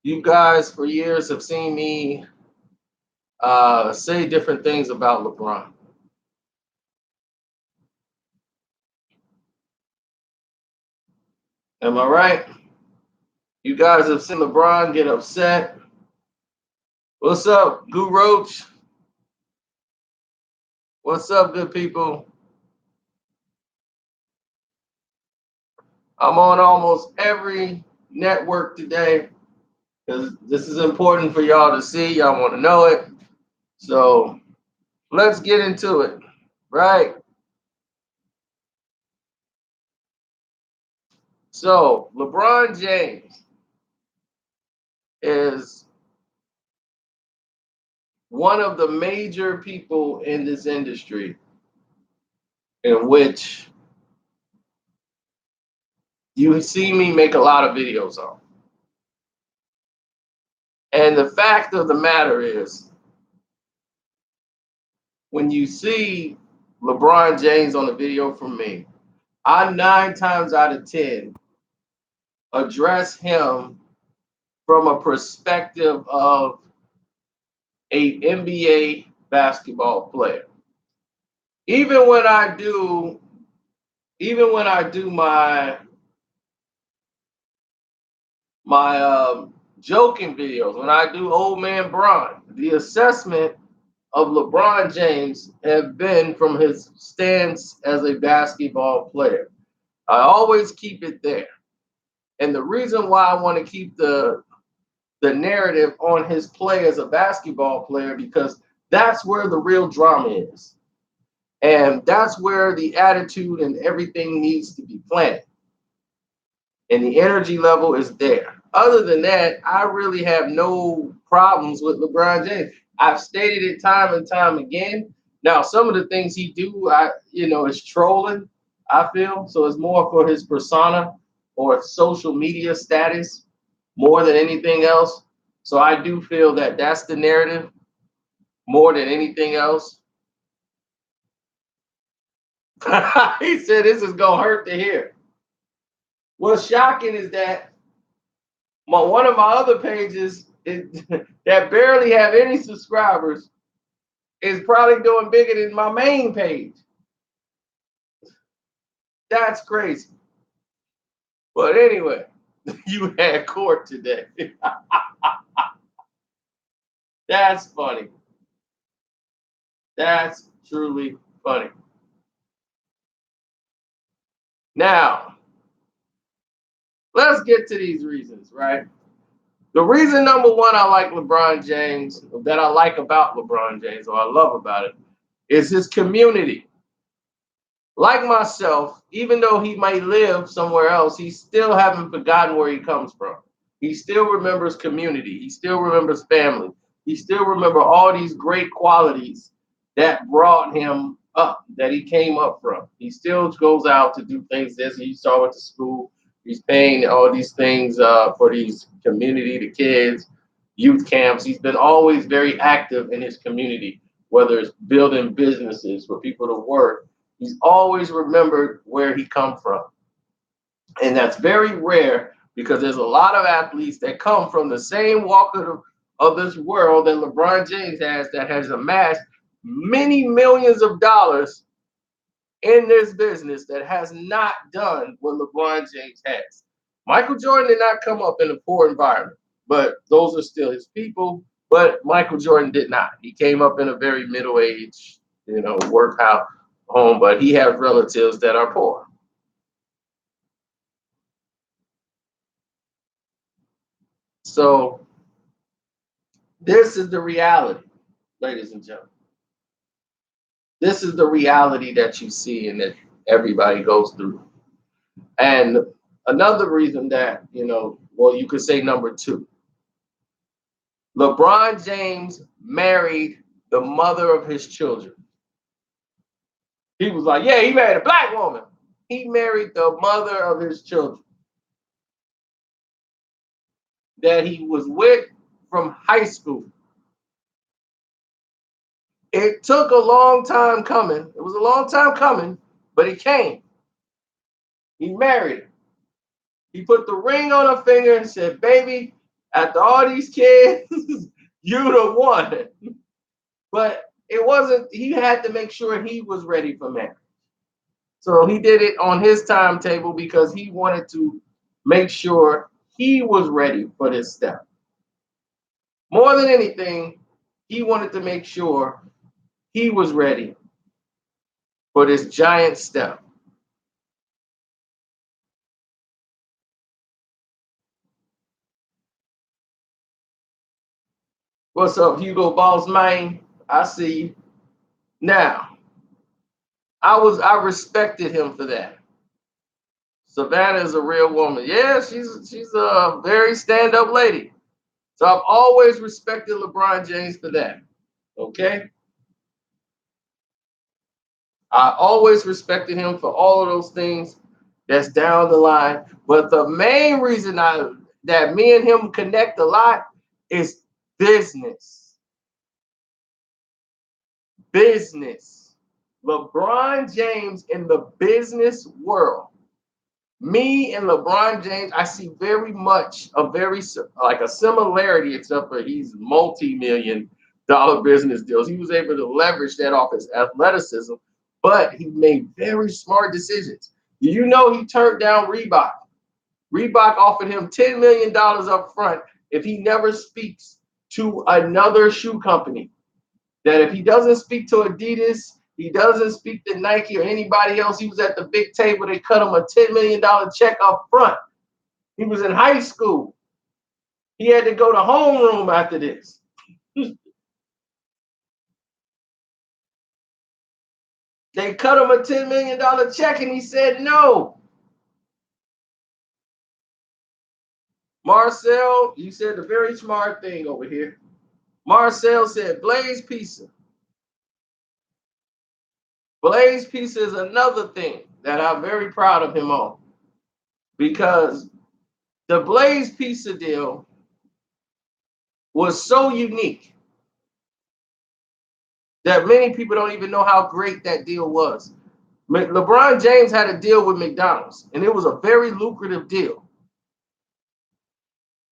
You guys for years have seen me say different things about LeBron. Am I right? You guys have seen LeBron get upset. What's up, Goo Roach? What's up, good people? I'm on almost every network today because this is important for y'all to see. Y'all want to know it. So let's get into it, right? So LeBron James is one of the major people in this industry in which you see me make a lot of videos on. And the fact of the matter is, when you see LeBron James on a video from me, I 9 times out of 10 address him from a perspective of a NBA basketball player. Even when I do, even when I do my joking videos, when I do Old Man Bron, the assessment of LeBron James have been from his stance as a basketball player. I always keep it there. And the reason why I want to keep the narrative on his play as a basketball player, because that's where the real drama is. And that's where the attitude and everything needs to be planted. And the energy level is there. Other than that, I really have no problems with LeBron James. I've stated it time and time again. Now, some of the things he do, is trolling. I feel so. It's more for his persona or social media status more than anything else. So I do feel that that's the narrative more than anything else. He said this is gonna hurt to hear. What's shocking is that one of my other pages that barely have any subscribers is probably doing bigger than my main page. That's crazy. But anyway, you had court today. That's funny. That's truly funny. Now, let's get to these reasons, right? The reason number one I like LeBron James, that I like about LeBron James, or I love about it, is his community. Like myself, even though he may live somewhere else, he still haven't forgotten where he comes from. He still remembers community. He still remembers family. He still remembers all these great qualities that brought him up, that he came up from. He still goes out to do things. This he saw at the school. He's paying all these things for these community, the kids, youth camps. He's been always very active in his community, whether it's building businesses for people to work. He's always remembered where he come from. And that's very rare because there's a lot of athletes that come from the same walk of this world that LeBron James has, that has amassed many millions of dollars in this business, that has not done what LeBron James has. Michael Jordan did not come up in a poor environment, but those are still his people. But Michael Jordan did not. He came up in a very middle-aged, workhouse home, but he has relatives that are poor. So this is the reality, ladies and gentlemen. This is the reality that you see and that everybody goes through. And another reason that, well, you could say number two, LeBron James married the mother of his children. He was like, yeah, he married a black woman. He married the mother of his children that he was with from high school. It took a long time coming. It was a long time coming, but it came. He married her. He put the ring on her finger and said, baby, After all these kids, you the one. But it wasn't, he had to make sure he was ready for marriage. So he did it on his timetable because he wanted to make sure he was ready for this step. More than anything, he wanted to make sure he was ready for this giant step. What's up, Hugo Boss man? I see you. Now, I respected him for that. Savannah is a real woman. Yeah, she's a very stand-up lady. So I've always respected LeBron James for that. Okay? I always respected him for all of those things that's down the line. But the main reason that me and him connect a lot is business. Business. LeBron James in the business world. Me and LeBron James, I see very much a very like a similarity, except for he's multi-million dollar business deals. He was able to leverage that off his athleticism, but he made very smart decisions. Do you know he turned down Reebok? Reebok offered him $10 million up front if he never speaks to another shoe company. That if he doesn't speak to Adidas, he doesn't speak to Nike or anybody else. He was at the big table. They cut him a $10 million check up front. He was in high school. He had to go to homeroom after this. They cut him a $10 million check and he said no. Marcel, you said the very smart thing over here. Marcel said Blaze Pizza. Blaze Pizza is another thing that I'm very proud of him on because the Blaze Pizza deal was so unique that many people don't even know how great that deal was. LeBron James had a deal with McDonald's, and it was a very lucrative deal.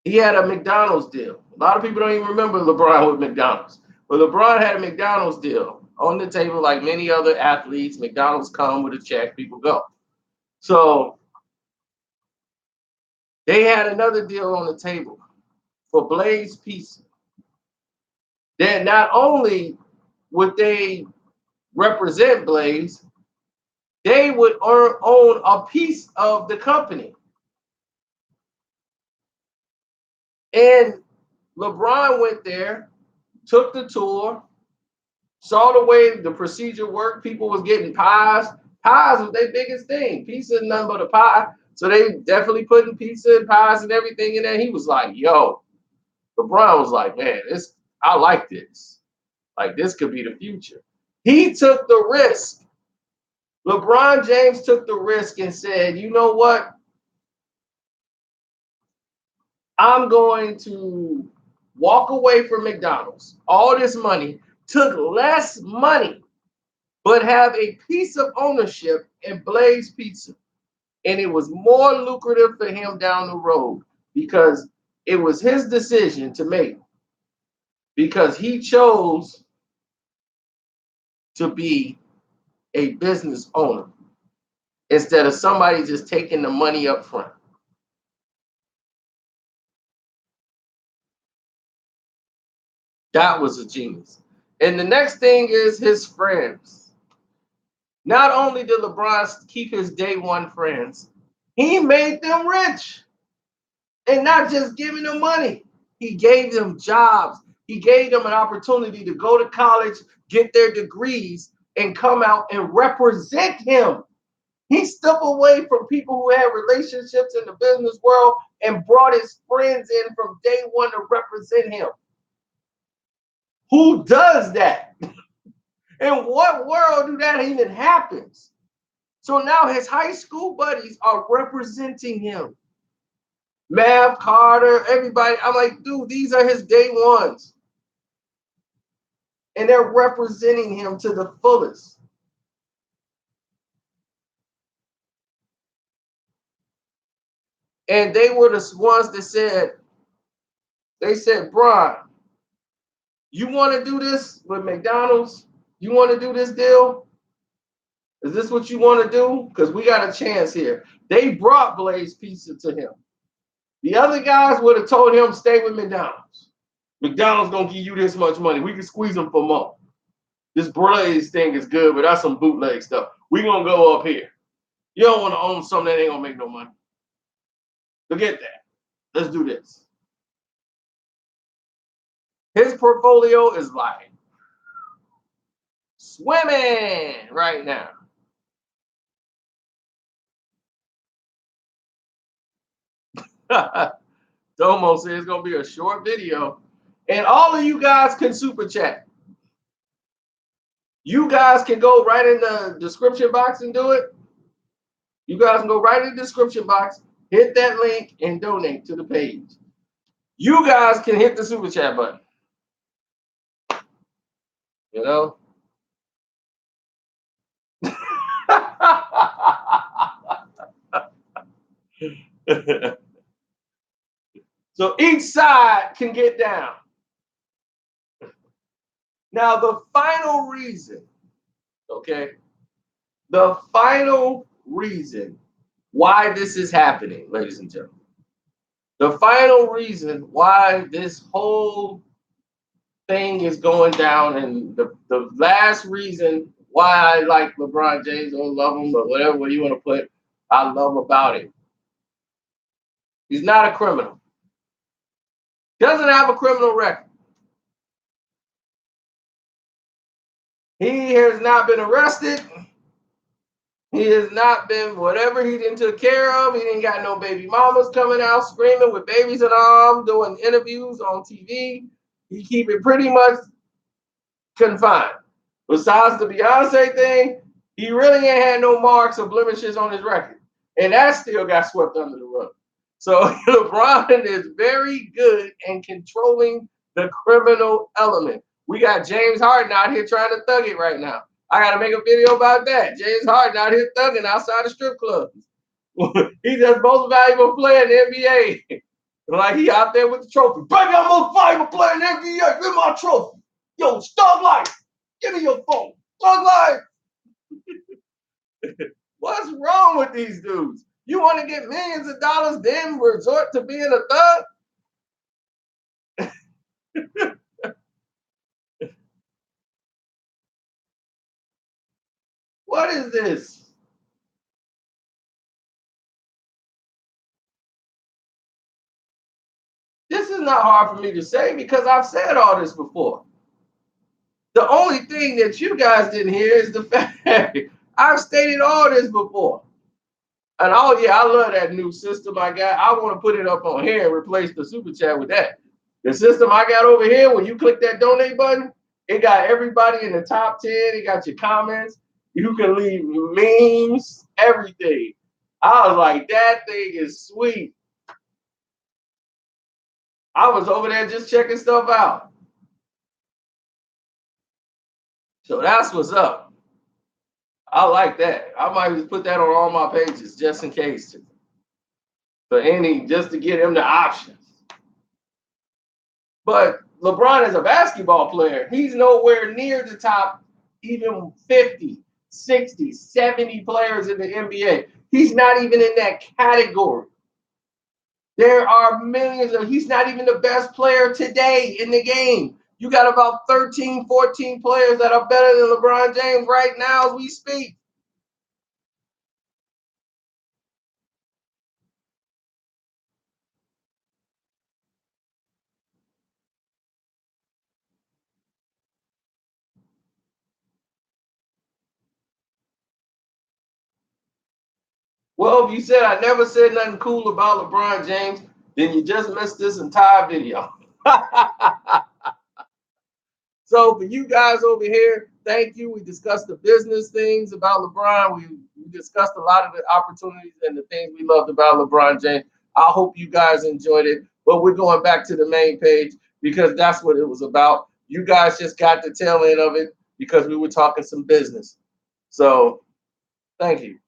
He had a McDonald's deal. A lot of people don't even remember LeBron with McDonald's. But LeBron had a McDonald's deal on the table like many other athletes. McDonald's come with a check, people go. So they had another deal on the table for Blaze Pizza. That not only would they represent Blaze, they would own a piece of the company. And LeBron went there, took the tour, saw the way the procedure worked. People was getting pies. Pies was their biggest thing. Pizza is nothing but a pie. So they definitely putting pizza and pies and everything in there. He was like, yo, LeBron was like, man, I like this. Like this could be the future. He took the risk. LeBron James took the risk and said, you know what? I'm going to walk away from McDonald's. All this money, took less money, but have a piece of ownership in Blaze Pizza. And it was more lucrative for him down the road because it was his decision to make because he chose to be a business owner instead of somebody just taking the money up front. That was a genius. And the next thing is his friends. Not only did LeBron keep his day one friends, he made them rich and not just giving them money. He gave them jobs. He gave them an opportunity to go to college, get their degrees, and come out and represent him. He stepped away from people who had relationships in the business world and brought his friends in from day one to represent him. Who does that? In what world do that even happens? So now his high school buddies are representing him. Mav, Carter, everybody. I'm like, dude, these are his day ones. And they're representing him to the fullest. And they were the ones that said, They said, Bron, you want to do this with McDonald's? You want to do this deal? Is this what you want to do? Because we got a chance here. They brought Blaze Pizza to him. The other guys would have told him, stay with McDonald's. McDonald's going to give you this much money. We can squeeze them for more. This Blaze thing is good, but that's some bootleg stuff. We're going to go up here. You don't want to own something that ain't going to make no money. Forget that. Let's do this. His portfolio is like swimming right now. Domo says it's going to be a short video. And all of you guys can super chat. You guys can go right in the description box and do it. You guys can go right in the description box, hit that link, and donate to the page. You guys can hit the super chat button. You know? So each side can get down. Now, the final reason, okay? The final reason why this is happening, ladies and gentlemen. The final reason why this whole thing is going down, and the last reason why I like LeBron James or love him, but whatever you want to put, I love about it. He's not a criminal. Doesn't have a criminal record. He has not been arrested. He has not been whatever he didn't took care of. He didn't got no baby mamas coming out screaming with babies in arms, doing interviews on TV. He keep it pretty much confined. Besides the Beyonce thing, he really ain't had no marks or blemishes on his record. And that still got swept under the rug. So LeBron is very good in controlling the criminal element. We got James Harden out here trying to thug it right now. I got to make a video about that. James Harden out here thugging outside the strip clubs. He's the most valuable player in the NBA. Like he out there with the trophy. Baby, I'm the most valuable player in the NBA. Give my trophy. Yo, Stug Life. Give me your phone. Stug Life. What's wrong with these dudes? You want to get millions of dollars, then resort to being a thug? What is this? This is not hard for me to say because I've said all this before. The only thing that you guys didn't hear is the fact I've stated all this before. And oh yeah, I love that new system I got. I want to put it up on here and replace the super chat with that. The system I got over here, when you click that donate button, it got everybody in the top 10. It got your comments. You can leave memes, everything. I was like, that thing is sweet. I was over there just checking stuff out. So that's what's up. I like that. I might just put that on all my pages just in case. Just to get him the options. But LeBron is a basketball player. He's nowhere near the top even 50, 60, 70 players in the NBA. He's not even in that category. There are millions of, he's not even the best player today in the game. You got about 13, 14 players that are better than LeBron James right now as we speak. Well, if you said I never said nothing cool about LeBron James, then you just missed this entire video. So for you guys over here, thank you. We discussed the business things about LeBron. We discussed a lot of the opportunities and the things we loved about LeBron James. I hope you guys enjoyed it. But we're going back to the main page because that's what it was about. You guys just got the tail end of it because we were talking some business. So thank you.